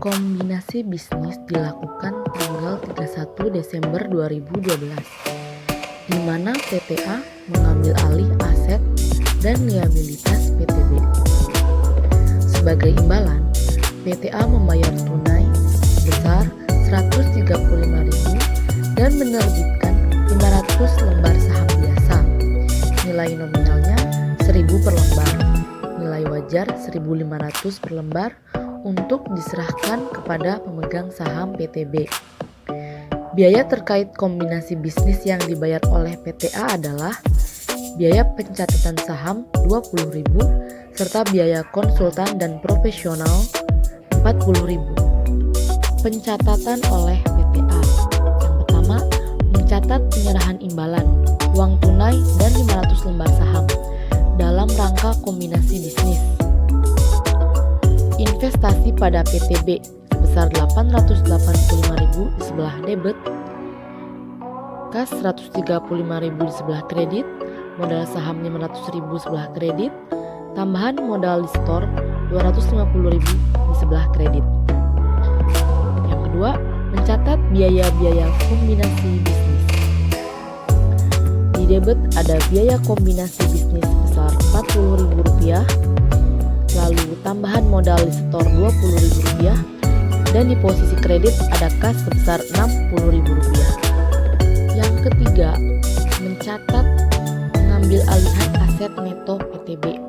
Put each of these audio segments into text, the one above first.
Kombinasi bisnis dilakukan tanggal 31 Desember 2012, di mana PTA mengambil alih aset dan liabilitas PTB. Sebagai imbalan, PTA membayar tunai sebesar 135.000 dan menerbitkan 500 lembar saham biasa. Nilai nominalnya 1.000 per lembar, nilai wajar 1.500 per lembar untuk diserahkan kepada pemegang saham PTB. Biaya terkait kombinasi bisnis yang dibayar oleh PTA adalah biaya pencatatan saham 20.000 serta biaya konsultan dan profesional 40.000. Pencatatan oleh PTA. Yang pertama, mencatat penyerahan imbalan, uang tunai dan 500 lembar saham dalam rangka kombinasi bisnis. Investasi pada PTB sebesar 885.000 di sebelah debit, kas 135.000 di sebelah kredit, modal saham 500.000 sebelah kredit, tambahan modal di store 250.000 di sebelah kredit. Yang kedua, mencatat biaya-biaya kombinasi bisnis. Di debit ada biaya kombinasi bisnis sebesar Rp40.000, lalu tambahan modal di store Rp20.000, dan di posisi kredit ada kas sebesar Rp60.000. Yang ketiga, mencatat pengambil alihan aset neto PTB,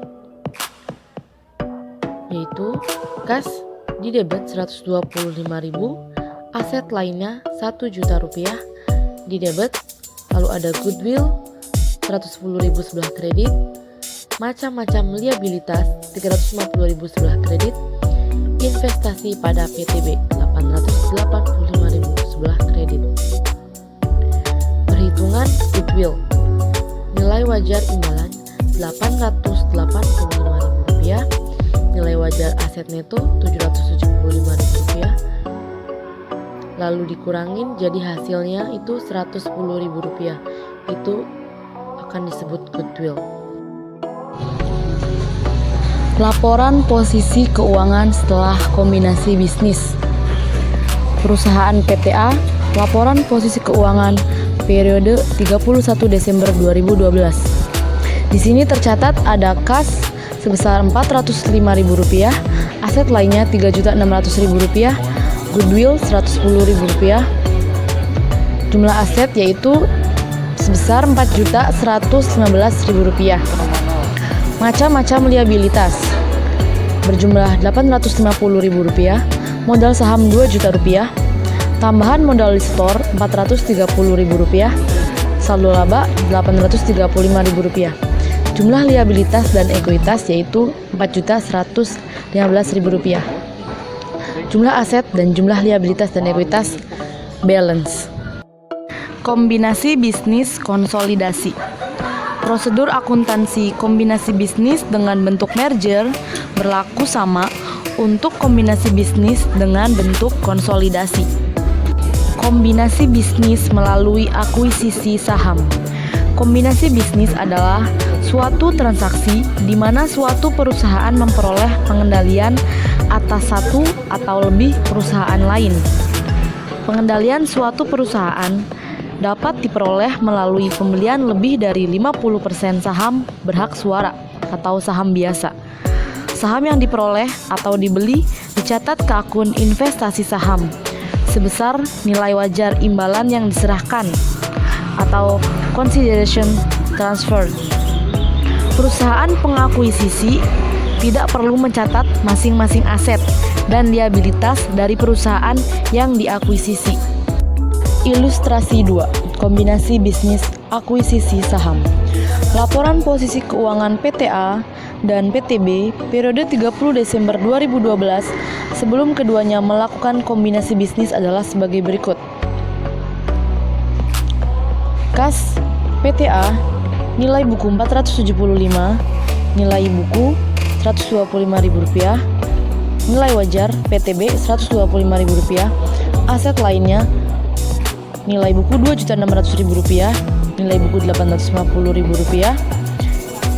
yaitu kas di debit Rp125.000, aset lainnya Rp1.000.000 di debit, lalu ada goodwill Rp110.000 sebelah kredit, macam-macam liabilitas 350.000 sebelah kredit, investasi pada PTB 885.000 sebelah kredit. Perhitungan goodwill, nilai wajar imbalan Rp885.000, nilai wajar aset neto Rp775.000, lalu dikurangin jadi hasilnya itu Rp110.000, itu akan disebut goodwill. Laporan posisi keuangan setelah kombinasi bisnis. Perusahaan PTA, laporan posisi keuangan periode 31 Desember 2012. Di sini tercatat ada kas sebesar Rp405.000, aset lainnya Rp3.600.000, goodwill Rp110.000. Jumlah aset yaitu sebesar Rp4.115.000. Macam-macam liabilitas berjumlah Rp850.000, modal saham Rp2.000.000, tambahan modal di store Rp430.000, saldo laba Rp835.000. Jumlah liabilitas dan ekuitas yaitu Rp4.115.000. Jumlah aset dan jumlah liabilitas dan ekuitas balance. Kombinasi bisnis konsolidasi. Prosedur akuntansi kombinasi bisnis dengan bentuk merger berlaku sama untuk kombinasi bisnis dengan bentuk konsolidasi. Kombinasi bisnis melalui akuisisi saham. Kombinasi bisnis adalah suatu transaksi di mana suatu perusahaan memperoleh pengendalian atas satu atau lebih perusahaan lain. Pengendalian suatu perusahaan dapat diperoleh melalui pembelian lebih dari 50% saham berhak suara atau saham biasa. Saham yang diperoleh atau dibeli dicatat ke akun investasi saham sebesar nilai wajar imbalan yang diserahkan atau consideration transfer. Perusahaan pengakuisisi tidak perlu mencatat masing-masing aset dan liabilitas dari perusahaan yang diakuisisi. Ilustrasi 2. Kombinasi bisnis akuisisi saham. Laporan posisi keuangan PTA dan PTB periode 30 Desember 2012 sebelum keduanya melakukan kombinasi bisnis adalah sebagai berikut. Kas PTA, nilai buku Rp475, nilai buku Rp125.000, nilai wajar PTB Rp125.000, aset lainnya nilai buku Rp2.600.000, nilai buku Rp850.000,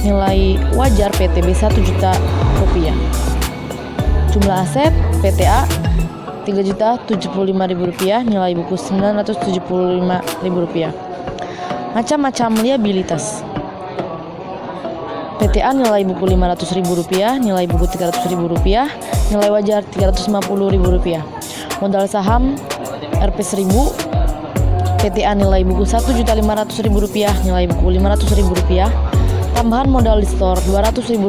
nilai wajar PTB Rp1.000.000. Jumlah aset PTA Rp3.075.000, nilai buku Rp975.000. Macam-macam liabilitas. PTA nilai buku Rp500.000, nilai buku Rp300.000, nilai wajar Rp350.000. Modal saham Rp1.000. PTA nilai buku Rp1.500.000, nilai buku Rp500.000. Tambahan modal di store Rp200.000,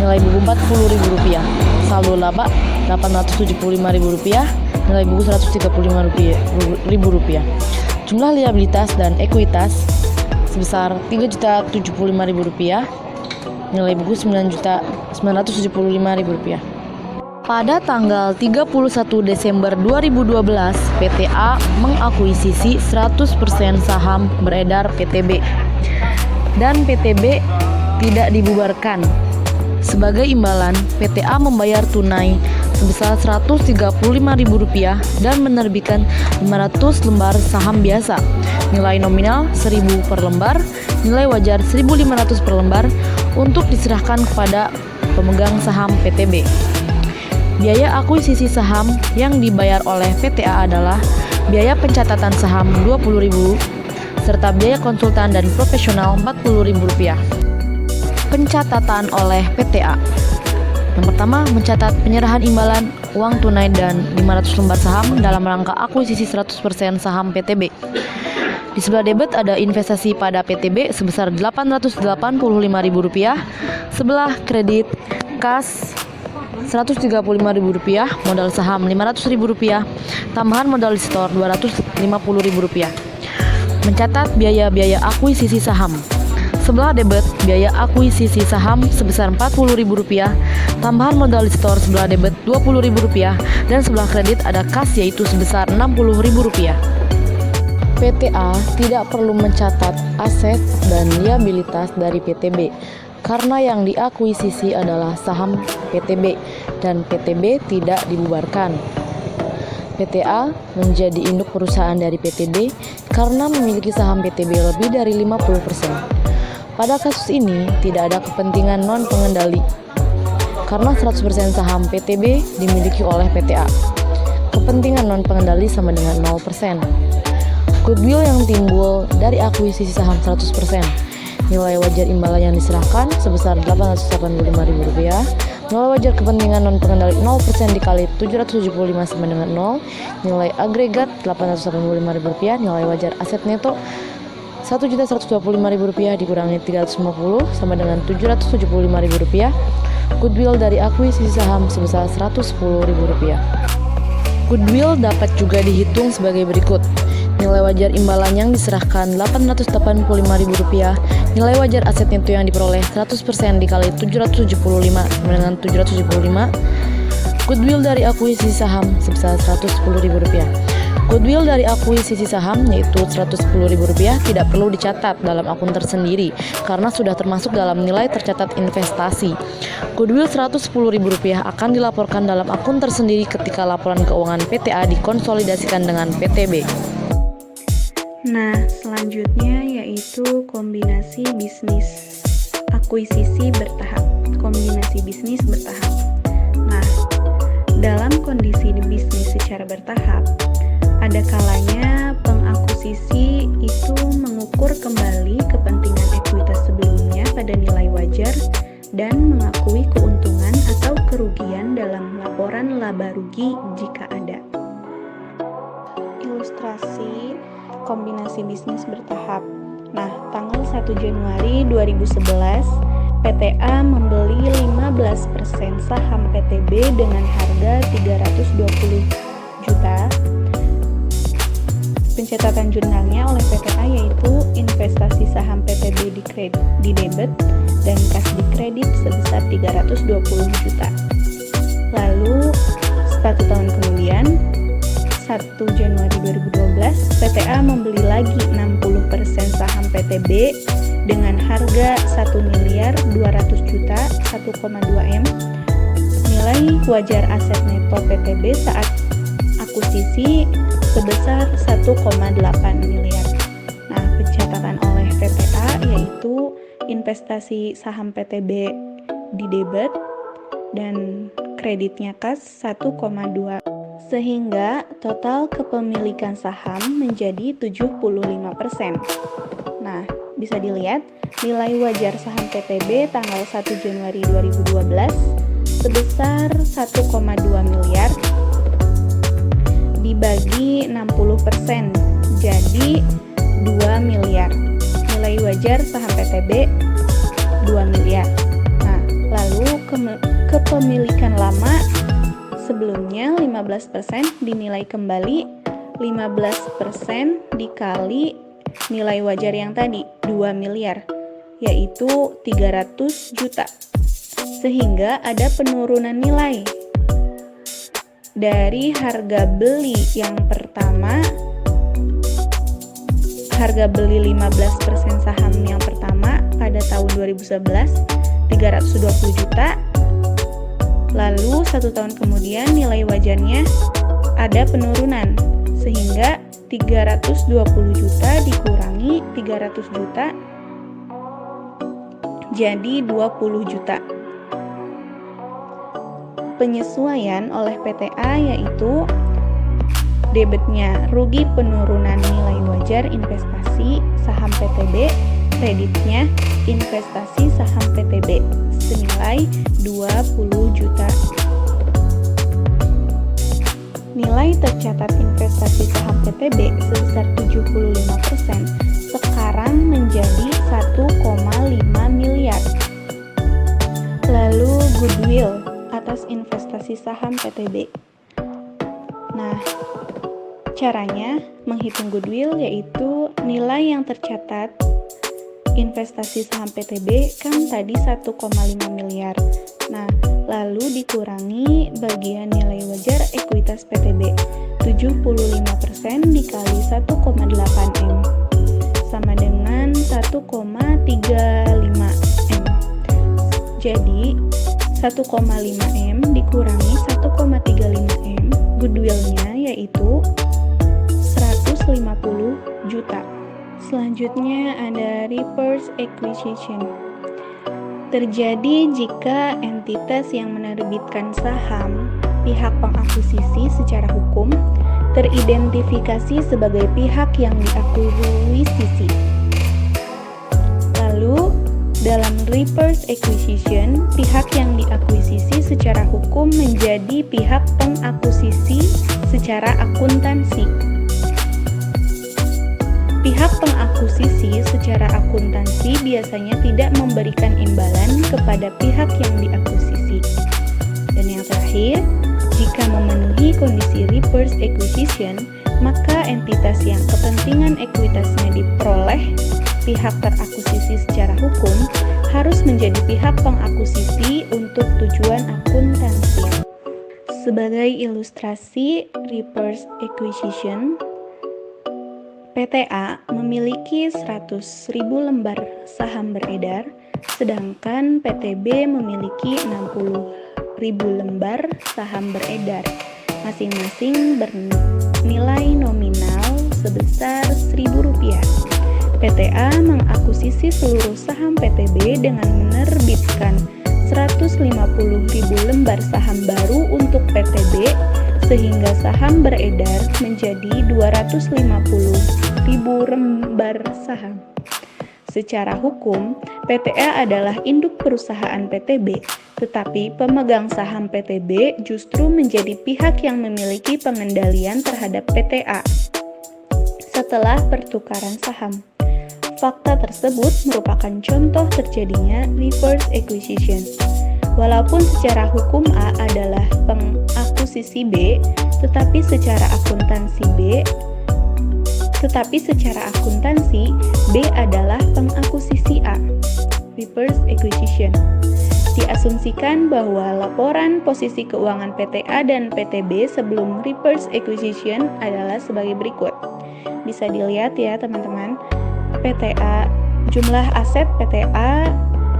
nilai buku Rp40.000. Saldo laba Rp875.000, nilai buku Rp135.000. Jumlah liabilitas dan ekuitas sebesar Rp3.075.000, nilai buku Rp9.975.000. Pada tanggal 31 Desember 2012, PTA mengakuisisi 100% saham beredar PTB dan PTB tidak dibubarkan. Sebagai imbalan, PTA membayar tunai sebesar Rp135.000 dan menerbitkan 500 lembar saham biasa. Nilai nominal Rp1.000 per lembar, nilai wajar Rp1.500 per lembar untuk diserahkan kepada pemegang saham PTB. Biaya akuisisi saham yang dibayar oleh PTA adalah biaya pencatatan saham Rp20.000 serta biaya konsultan dan profesional Rp40.000. Pencatatan oleh PTA. Yang pertama, mencatat penyerahan imbalan uang tunai dan 500 lembar saham dalam rangka akuisisi 100% saham PTB. Di sebelah debit ada investasi pada PTB sebesar Rp885.000, sebelah kredit kas Rp135.000, modal saham Rp500.000, tambahan modal di store Rp250.000. Mencatat biaya-biaya akuisisi saham. Sebelah debit, biaya akuisisi saham sebesar Rp40.000, tambahan modal di store sebelah debit Rp20.000, dan sebelah kredit ada kas yaitu sebesar Rp60.000. PTA tidak perlu mencatat aset dan liabilitas dari PTB karena yang diakuisisi adalah saham PTB dan PTB tidak dibubarkan. PTA menjadi induk perusahaan dari PTB karena memiliki saham PTB lebih dari 50%. Pada kasus ini tidak ada kepentingan non-pengendali karena 100% saham PTB dimiliki oleh PTA. Kepentingan non-pengendali sama dengan 0%. Goodwill yang timbul dari akuisisi saham 100%. Nilai wajar imbalan yang diserahkan sebesar Rp885.000. Nilai wajar kepentingan non-pengendali 0% dikali 775 sama dengan 0. Nilai agregat Rp885.000. Nilai wajar aset neto Rp1.125.000 dikurangi 350 sama dengan Rp775.000. Goodwill dari akuisisi saham sebesar Rp110.000. Goodwill dapat juga dihitung sebagai berikut. Nilai wajar imbalan yang diserahkan Rp885.000. Nilai wajar aset neto yang diperoleh 100% dikali 775 sama dengan 775. Goodwill dari akuisisi saham sebesar Rp110.000. Goodwill dari akuisisi saham yaitu Rp110.000 tidak perlu dicatat dalam akun tersendiri karena sudah termasuk dalam nilai tercatat investasi. Goodwill Rp110.000 akan dilaporkan dalam akun tersendiri ketika laporan keuangan PTA dikonsolidasikan dengan PTB. Nah, selanjutnya yaitu kombinasi bisnis akuisisi bertahap. Kombinasi bisnis bertahap. Nah, dalam kondisi bisnis secara bertahap, ada kalanya pengakuisisi itu mengukur kembali kepentingan ekuitas sebelumnya pada nilai wajar dan mengakui keuntungan atau kerugian dalam laporan laba rugi jika ada. Ilustrasi kombinasi bisnis bertahap. Nah, tanggal 1 Januari 2011, PTA membeli 15% saham PTB dengan harga 320 juta. Pencatatan jurnalnya oleh PTA yaitu investasi saham PTB di debit dan kas di kredit sebesar 320 juta. Lalu, 1 tahun kemudian, 1 Januari 2012, PTA membeli lagi 60% saham PTB dengan harga 1.200.000.000 1,2 M. Nilai wajar aset neto PTB saat akuisisi sebesar 1,8 miliar. Nah, pencatatan oleh PTA yaitu investasi saham PTB di debit dan kreditnya kas 1,2 sehingga total kepemilikan saham menjadi 75%. Nah, bisa dilihat nilai wajar saham PTB tanggal 1 Januari 2012 sebesar 1,2 miliar dibagi 60%, jadi 2 miliar. Nilai wajar saham PTB 2 miliar. Nah, lalu kepemilikan lama sebelumnya 15% dinilai kembali 15% dikali nilai wajar yang tadi 2 miliar, yaitu 300 juta. Sehingga ada penurunan nilai dari harga beli yang pertama, harga beli 15% saham yang pertama pada tahun 2011 320 juta. Lalu 1 tahun kemudian nilai wajarnya ada penurunan, sehingga 320 juta dikurangi 300 juta jadi 20 juta. Penyesuaian oleh PTA yaitu debitnya rugi penurunan nilai wajar investasi saham PTB, kreditnya investasi saham PTB senilai 20 juta. Nilai tercatat investasi saham PTB sebesar 75% sekarang menjadi 1,5 miliar. Lalu goodwill atas investasi saham PTB. Nah, caranya menghitung goodwill yaitu nilai yang tercatat investasi saham PTB kan tadi 1,5 miliar. Nah, lalu dikurangi bagian nilai wajar ekuitas PTB. 75% dikali 1,8 M sama dengan 1,35 M. Jadi 1,5 M dikurangi 1,35 M, goodwill-nya yaitu 150 juta. Selanjutnya ada reverse acquisition. Terjadi jika entitas yang menerbitkan saham pihak pengakuisisi secara hukum teridentifikasi sebagai pihak yang diakuisisi. Lalu, dalam reverse acquisition, pihak yang diakuisisi secara hukum menjadi pihak pengakuisisi secara akuntansi. Pihak pengakuisisi secara akuntansi biasanya tidak memberikan imbalan kepada pihak yang diakuisisi. Dan yang terakhir, jika memenuhi kondisi reverse acquisition, maka entitas yang kepentingan ekuitasnya diperoleh pihak terakuisisi secara hukum harus menjadi pihak pengakuisisi untuk tujuan akuntansi. Sebagai ilustrasi reverse acquisition, PTA memiliki 100.000 lembar saham beredar, sedangkan PTB memiliki 60.000 lembar saham beredar, masing-masing bernilai nominal sebesar Rp1.000. PTA mengakuisisi seluruh saham PTB dengan menerbitkan 150.000 lembar saham baru untuk PTB, sehingga saham beredar menjadi 250.000 lembar saham. Secara hukum, PTA adalah induk perusahaan PTB, tetapi pemegang saham PTB justru menjadi pihak yang memiliki pengendalian terhadap PTA setelah pertukaran saham. Fakta tersebut merupakan contoh terjadinya reverse acquisition. Walaupun secara hukum A adalah pengakuisisi B, tetapi secara akuntansi B adalah pengakuisisi A. Reverse acquisition. Diasumsikan bahwa laporan posisi keuangan PTA dan PTB sebelum reverse acquisition adalah sebagai berikut. Bisa dilihat ya teman-teman. PTA, jumlah aset PTA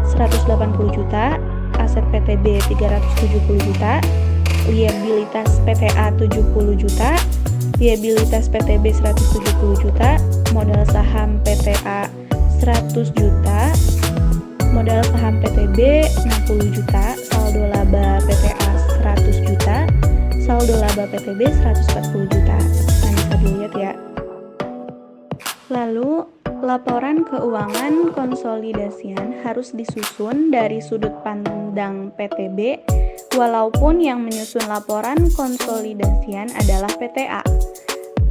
180 juta, aset PTB 370 juta, liabilitas PTA 70 juta, liabilitas PTB 170 juta, modal saham PTA 100 juta, modal saham PTB 60 juta, saldo laba PTA 100 juta, saldo laba modal PTB 140 juta. Nah, bisa dilihat ya. Lalu, laporan keuangan konsolidasian harus disusun dari sudut pandang PTB, walaupun yang menyusun laporan konsolidasian adalah PTA.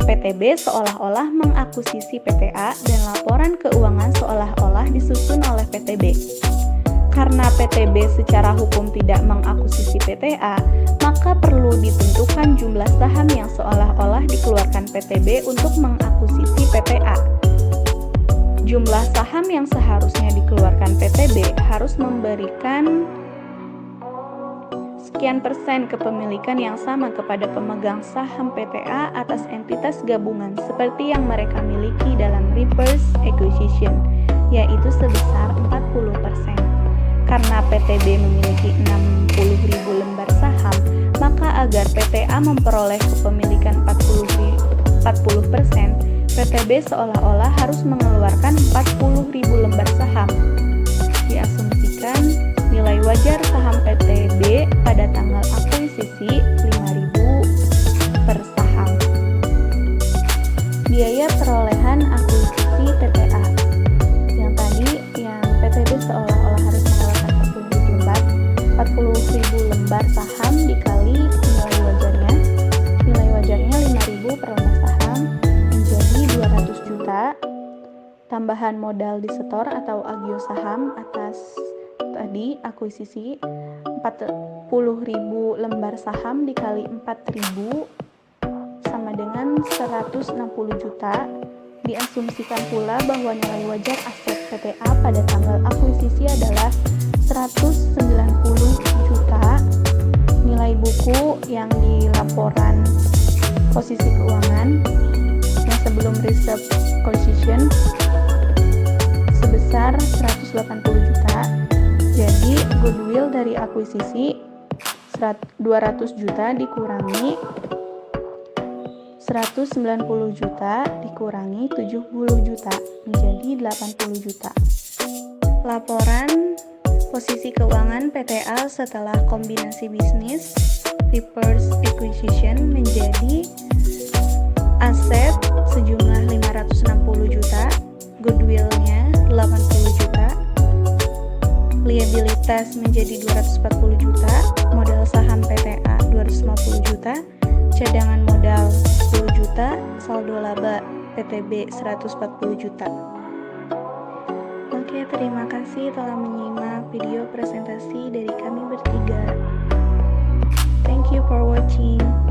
PTB seolah-olah mengakuisisi PTA dan laporan keuangan seolah-olah disusun oleh PTB. Karena PTB secara hukum tidak mengakuisisi PTA, maka perlu ditentukan jumlah saham yang seolah-olah dikeluarkan PTB untuk mengakuisisi PTA. Jumlah saham yang seharusnya dikeluarkan PTB harus memberikan sekian persen kepemilikan yang sama kepada pemegang saham PTA atas entitas gabungan seperti yang mereka miliki dalam reverse acquisition, yaitu sebesar 40%. Karena PTB memiliki 60.000 lembar saham, maka agar PTA memperoleh kepemilikan 40%, PTB seolah-olah harus mengeluarkan 40.000 lembar saham. Diasumsikan nilai wajar saham PTB pada tanggal akuisisi 5.000 per saham. Biaya perolehan akuisisi PTA yang tadi yang PTB seolah-olah harus mengeluarkan 40.000 lembar saham dikali nilai wajarnya. Nilai wajarnya 5.000 per lembar saham menjadi 200 juta. Tambahan modal disetor atau agio saham atas tadi akuisisi 40.000 lembar saham dikali 4.000 sama dengan 160 juta. Diasumsikan pula bahwa nilai wajar aset PTA pada tanggal akuisisi adalah 190 juta. Nilai buku yang di laporan posisi keuangan yang sebelum reserve acquisition sebesar 180 juta. Jadi goodwill dari akuisisi 200 juta dikurangi 190 juta dikurangi 70 juta menjadi 80 juta. Laporan posisi keuangan PTA setelah kombinasi bisnis reverse acquisition menjadi aset sejumlah 560 juta, goodwillnya 80 juta, liabilitas menjadi 240 juta, modal saham PTA 250 juta, cadangan modal 10 juta, saldo laba PTB 140 juta. Oke, terima kasih telah menyimak video presentasi dari kami bertiga. Thank you for watching.